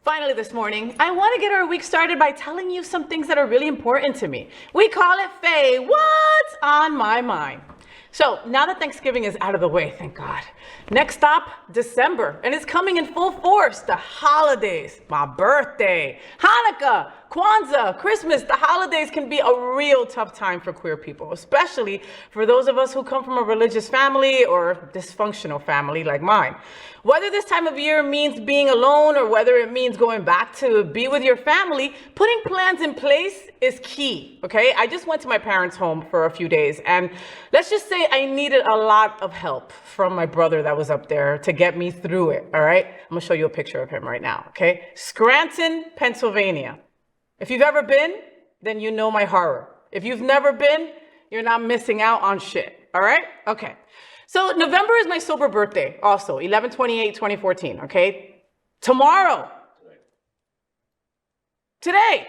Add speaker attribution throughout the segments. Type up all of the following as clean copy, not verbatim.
Speaker 1: Finally this morning, I want to get our week started by telling you some things that are really important to me. We call it Faye, what's on my mind? So now that Thanksgiving is out of the way, thank God. Next stop, December, and it's coming in full force. The holidays, my birthday, Hanukkah, Kwanza, Christmas. The holidays can be a real tough time for queer people, especially for those of us who come from a religious family or dysfunctional family like mine. Whether this time of year means being alone or whether it means going back to be with your family, putting plans in place is key, okay? I just went to my parents' home for a few days, and let's just say I needed a lot of help from my brother that was up there to get me through it, all right? I'm gonna show you a picture of him right now, okay? Scranton, Pennsylvania. If you've ever been, then you know my horror. If you've never been, you're not missing out on shit, all right? Okay. So November is my sober birthday also, 11/28/2014, okay? Tomorrow. Today.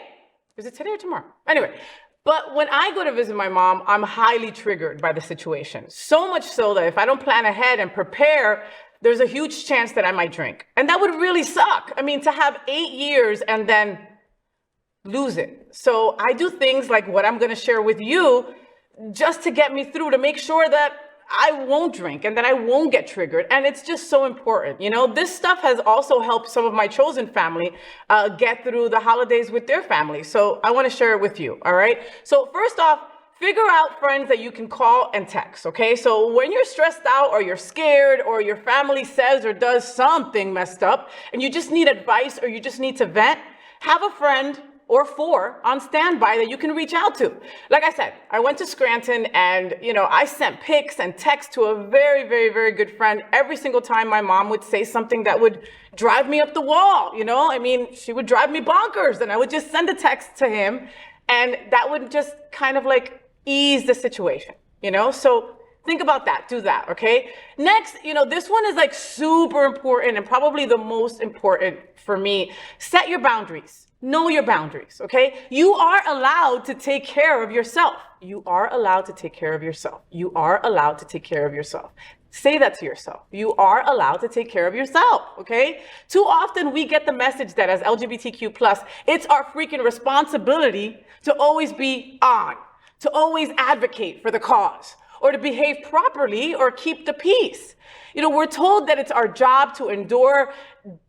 Speaker 1: Is it today or tomorrow? Anyway, but when I go to visit my mom, I'm highly triggered by the situation. So much so that if I don't plan ahead and prepare, there's a huge chance that I might drink. And that would really suck. I mean, to have 8 years and then lose it. So I do things like what I'm gonna share with you just to get me through, to make sure that I won't drink and that I won't get triggered. And it's just so important. You know, this stuff has also helped some of my chosen family get through the holidays with their family. So I want to share it with you. All right. So first off, figure out friends that you can call and text. Okay. So when you're stressed out or you're scared or your family says or does something messed up and you just need advice or you just need to vent, have a friend or 4 on standby that you can reach out to. Like I said, I went to Scranton and, you know, I sent pics and texts to a very, very, very good friend every single time my mom would say something that would drive me up the wall, you know? I mean, she would drive me bonkers and I would just send a text to him and that would just kind of like ease the situation, you know? So think about that, do that, okay? Next, you know, this one is like super important and probably the most important for me. Set your boundaries. Know your boundaries, okay? You are allowed to take care of yourself. You are allowed to take care of yourself. You are allowed to take care of yourself. Say that to yourself. You are allowed to take care of yourself, okay? Too often we get the message that as LGBTQ+, it's our freaking responsibility to always be on, to always advocate for the cause, or to behave properly or keep the peace. You know, we're told that it's our job to endure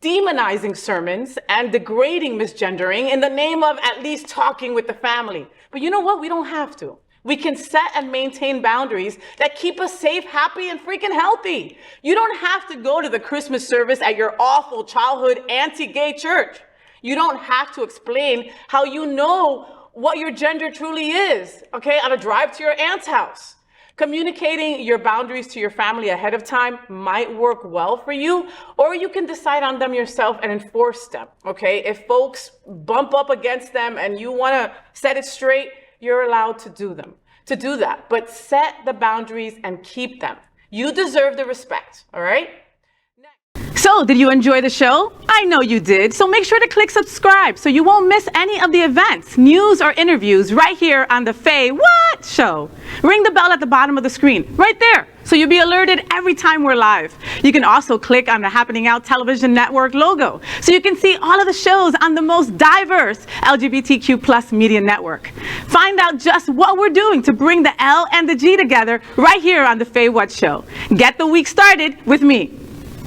Speaker 1: demonizing sermons and degrading misgendering in the name of at least talking with the family. But you know what? We don't have to. We can set and maintain boundaries that keep us safe, happy, and freaking healthy. You don't have to go to the Christmas service at your awful childhood anti-gay church. You don't have to explain how you know what your gender truly is, okay, on a drive to your aunt's house. Communicating your boundaries to your family ahead of time might work well for you, or you can decide on them yourself and enforce them, okay? If folks bump up against them and you wanna set it straight, you're allowed to do that. But set the boundaries and keep them. You deserve the respect, all right? So, did you enjoy the show? I know you did. So make sure to click subscribe so you won't miss any of the events, news, or interviews right here on the FayWhat's show. Ring the bell at the bottom of the screen, right there, so you'll be alerted every time we're live. You can also click on the Happening Out Television Network logo so you can see all of the shows on the most diverse LGBTQ+ media network. Find out just what we're doing to bring the L and the G together right here on the FayWhat's show. Get the week started with me.